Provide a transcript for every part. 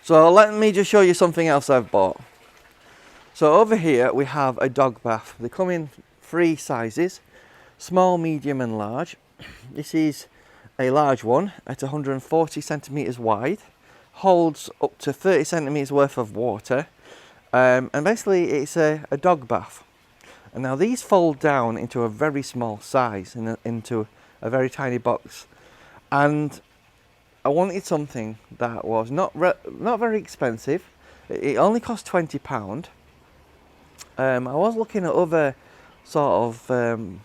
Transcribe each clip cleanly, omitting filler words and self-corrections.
So let me just show you something else I've bought. So over here we have a dog bath. They come in 3 sizes, small, medium and large. This is a large one at 140 centimeters wide, holds up to 30 centimeters worth of water, and basically it's a dog bath. And now these fold down into a very small size, into a very tiny box. And I wanted something that was not very expensive. It only cost £20. I was looking at other sort of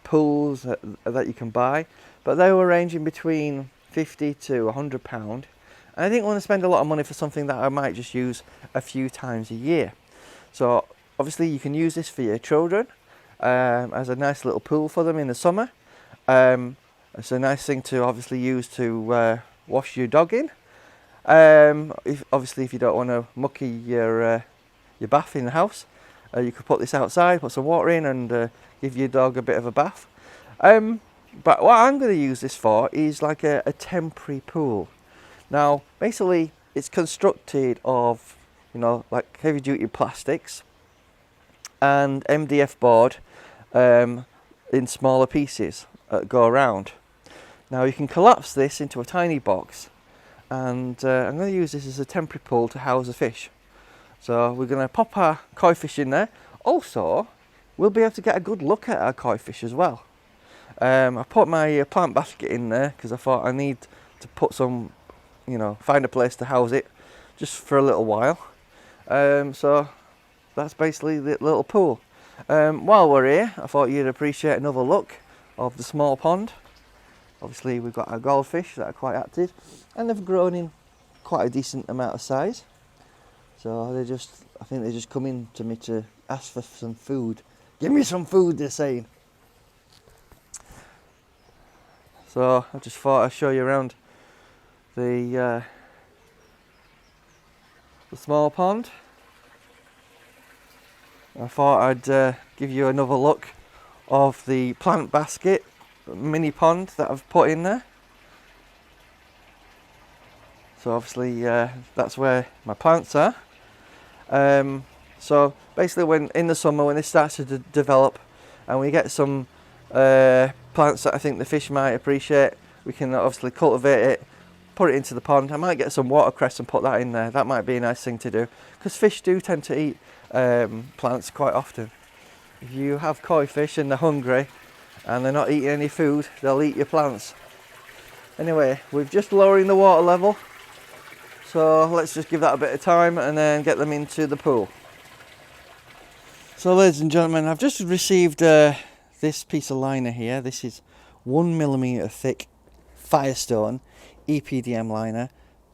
pools that you can buy, but they were ranging between £50 to £100. And I didn't want to spend a lot of money for something that I might just use a few times a year. So obviously you can use this for your children as a nice little pool for them in the summer. It's a nice thing to obviously use to wash your dog in. If you don't want to mucky your bath in the house, you could put this outside, put some water in and give your dog a bit of a bath. But what I'm going to use this for is like a temporary pool. Now basically it's constructed of, you know, like heavy duty plastics and MDF board in smaller pieces that go around. Now you can collapse this into a tiny box, and I'm going to use this as a temporary pool to house the fish. So we're going to pop our koi fish in there. Also, we'll be able to get a good look at our koi fish as well. I put my plant basket in there because I thought I need to put some, you know, find a place to house it just for a little while. So that's basically the little pool. While we're here, I thought you'd appreciate another look of the small pond. Obviously we've got our goldfish that are quite active, and they've grown in quite a decent amount of size. So I think they're just coming to me to ask for some food. Give me some food, they're saying. So I just thought I'd show you around the small pond. I thought I'd give you another look of the plant basket mini pond that I've put in there. So obviously that's where my plants are. So basically when in the summer, when this starts to develop and we get some plants that I think the fish might appreciate, we can obviously cultivate it, put it into the pond. I might get some watercress and put that in there. That might be a nice thing to do, because fish do tend to eat plants quite often. If you have koi fish and they're hungry and they're not eating any food, they'll eat your plants. Anyway, we're just lowering the water level, so let's just give that a bit of time and then get them into the pool. So ladies and gentlemen, I've just received this piece of liner here. This is 1mm thick Firestone EPDM liner,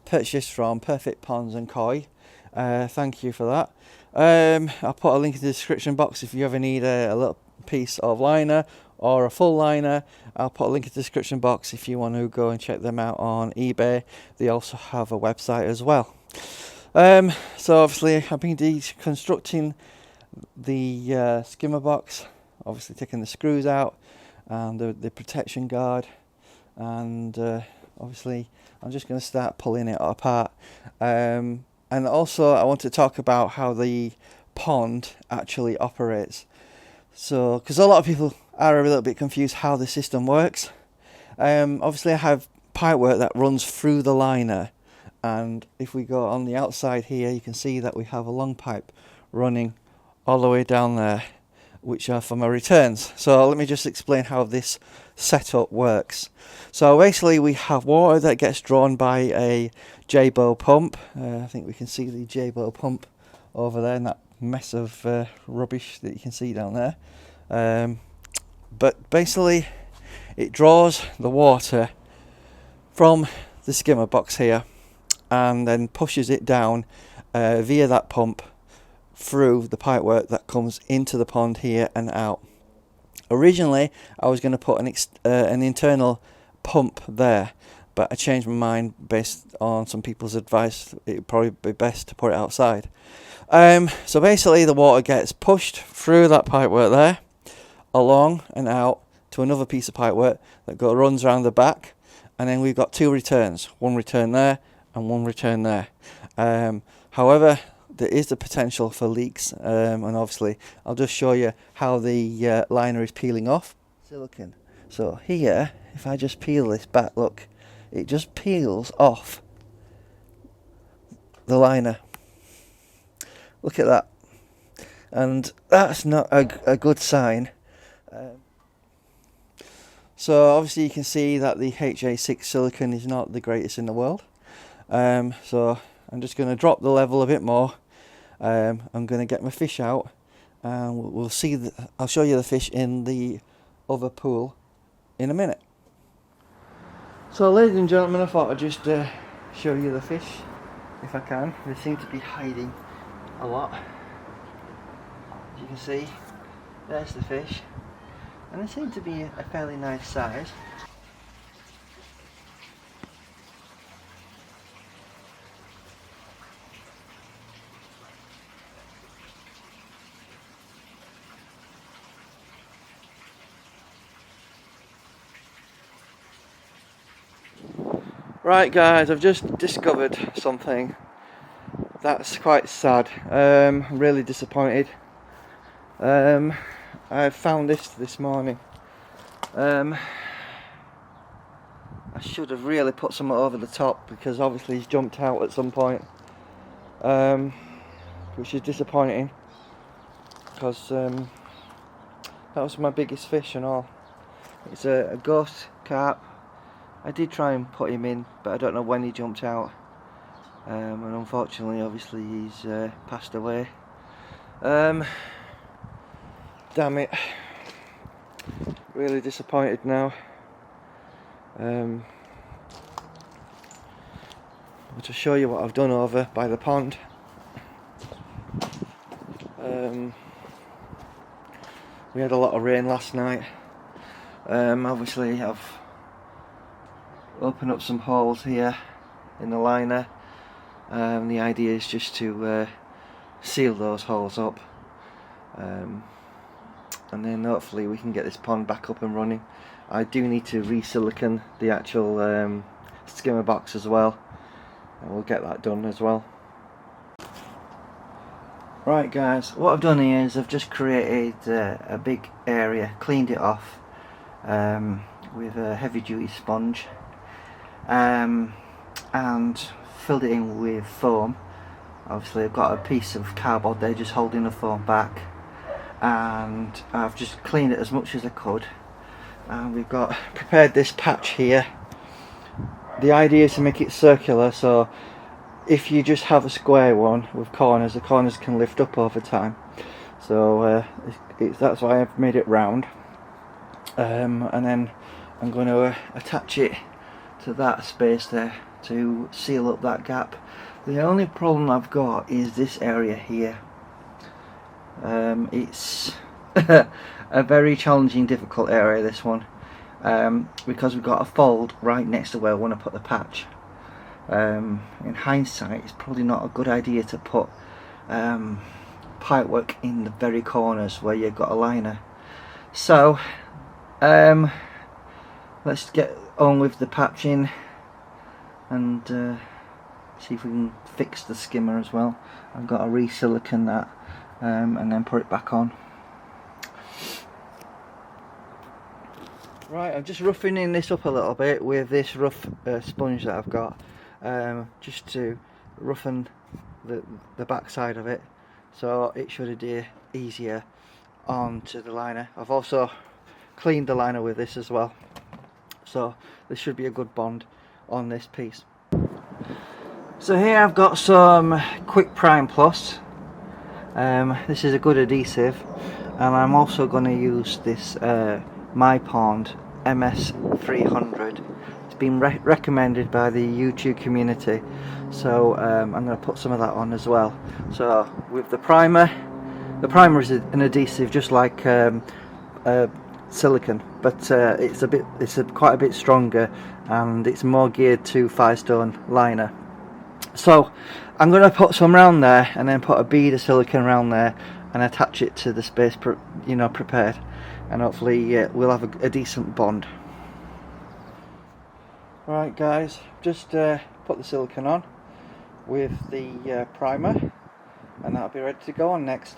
purchased from Perfect Ponds and Koi. Thank you for that. I'll put a link in the description box if you ever need a little piece of liner or a full liner. I'll put a link in the description box if you want to go and check them out on eBay. They also have a website as well. So obviously I've been deconstructing the skimmer box, obviously taking the screws out and the protection guard, and obviously I'm just going to start pulling it apart. And also I want to talk about how the pond actually operates. So, because a lot of people are a little bit confused how the system works. Obviously I have pipework that runs through the liner, and if we go on the outside here, you can see that we have a long pipe running all the way down there, which are for my returns. So let me just explain how this setup works. So basically we have water that gets drawn by a J-bow pump. I think we can see the J-bow pump over there in that mess of rubbish that you can see down there. But basically it draws the water from the skimmer box here and then pushes it down via that pump through the pipework that comes into the pond here and out. Originally I was going to put an internal pump there, but I changed my mind based on some people's advice. It would probably be best to put it outside. So basically the water gets pushed through that pipework there, along and out to another piece of pipework that runs around the back, and then we've got 2 returns, one return there and one return there. However, there is the potential for leaks, and obviously I'll just show you how the liner is peeling off. Silicone. So here, if I just peel this back, look, it just peels off the liner. Look at that. And that's not a good sign. So obviously you can see that the HA6 silicone is not the greatest in the world. So I'm just going to drop the level a bit more. I'm going to get my fish out, and we'll see. I'll show you the fish in the other pool in a minute. So ladies and gentlemen, I thought I'd just show you the fish if I can. They seem to be hiding a lot. As you can see, there's the fish, and they seem to be a fairly nice size. Right guys, I've just discovered something that's quite sad. I'm really disappointed. I found this morning. I should have really put something over the top, because obviously he's jumped out at some point, which is disappointing, because that was my biggest fish and all. It's a ghost carp. I did try and put him in, but I don't know when he jumped out, and unfortunately obviously he's passed away. Damn it, really disappointed now. But to show you what I've done over by the pond, we had a lot of rain last night. Obviously I've opened up some holes here in the liner. The idea is just to seal those holes up, and then hopefully we can get this pond back up and running. I do need to re-silicone the actual skimmer box as well, and we'll get that done as well. Right guys, what I've done here is I've just created a big area, cleaned it off with a heavy duty sponge, and filled it in with foam. Obviously I've got a piece of cardboard there just holding the foam back, and I've just cleaned it as much as I could, and we've got prepared this patch here. The idea is to make it circular, so if you just have a square one with corners, the corners can lift up over time. So that's why I've made it round, and then I'm going to attach it to that space there to seal up that gap. The only problem I've got is this area here. It's a very challenging, difficult area, this one, because we've got a fold right next to where I want to put the patch. In hindsight, it's probably not a good idea to put pipework in the very corners where you've got a liner. So let's get on with the patching and see if we can fix the skimmer as well. I've got to re-silicone that and then put it back on. Right, I'm just roughening this up a little bit with this rough sponge that I've got, just to roughen the back side of it, so it should adhere easier onto the liner. I've also cleaned the liner with this as well, so this should be a good bond on this piece. So here I've got some Quick Prime Plus. This is a good adhesive, and I'm also going to use this My Pond MS300. It's been recommended by the YouTube community, so I'm going to put some of that on as well. So with the primer is an adhesive just like silicone, but it's quite a bit stronger, and it's more geared to Firestone liner. So I'm going to put some around there, and then put a bead of silicone around there and attach it to the space prepared, and hopefully we'll have a decent bond. Right guys, just put the silicone on with the primer, and that'll be ready to go on next.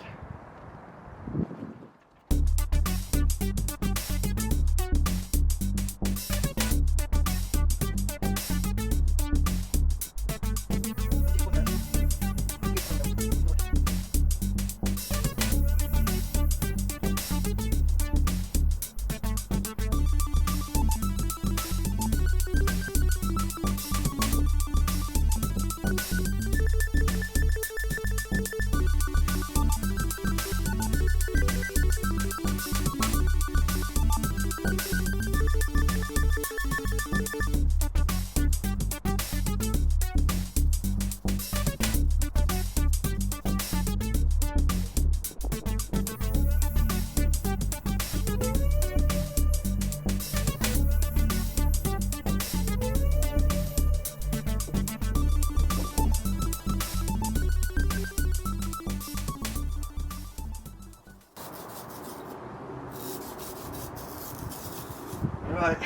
Right,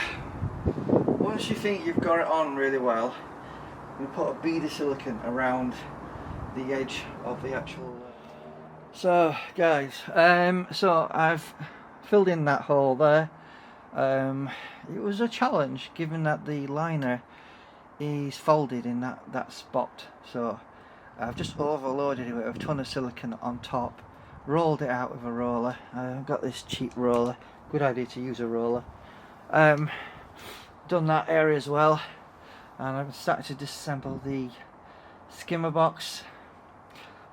once you think you've got it on really well, you put a bead of silicone around the edge of the actual... So guys, so I've filled in that hole there. It was a challenge given that the liner is folded in that spot, so I've just overloaded it with a ton of silicone on top, rolled it out with a roller. I've got this cheap roller, good idea to use a roller. Done that area as well, and I've started to disassemble the skimmer box.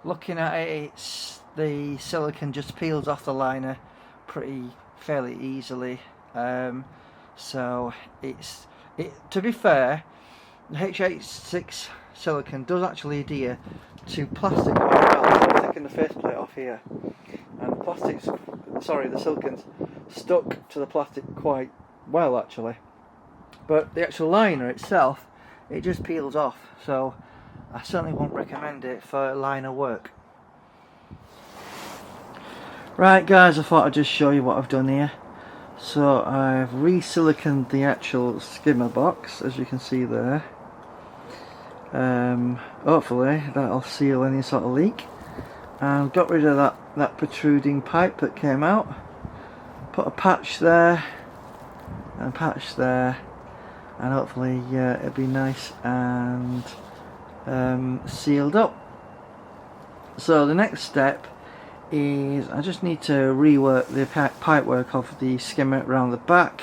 Looking at it, the silicone just peels off the liner fairly easily. So to be fair, the H86 silicone does actually adhere to plastic quite well. So I'm taking the faceplate off here, and the silicone's stuck to the plastic quite well actually, but the actual liner itself, it just peels off, so I certainly won't recommend it for liner work. Right guys, I thought I'd just show you what I've done here. So I've re-siliconed the actual skimmer box, as you can see there. Hopefully that'll seal any sort of leak, and got rid of that protruding pipe that came out. Put a patch there and patch there, and hopefully it'll be nice and sealed up. So the next step is I just need to rework the pipe work of the skimmer around the back,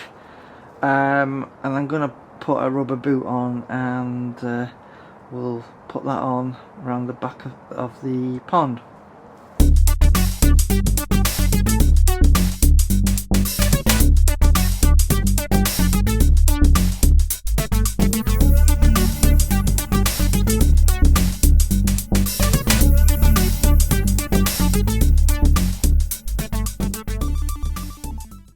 and I'm going to put a rubber boot on, and we'll put that on around the back of the pond.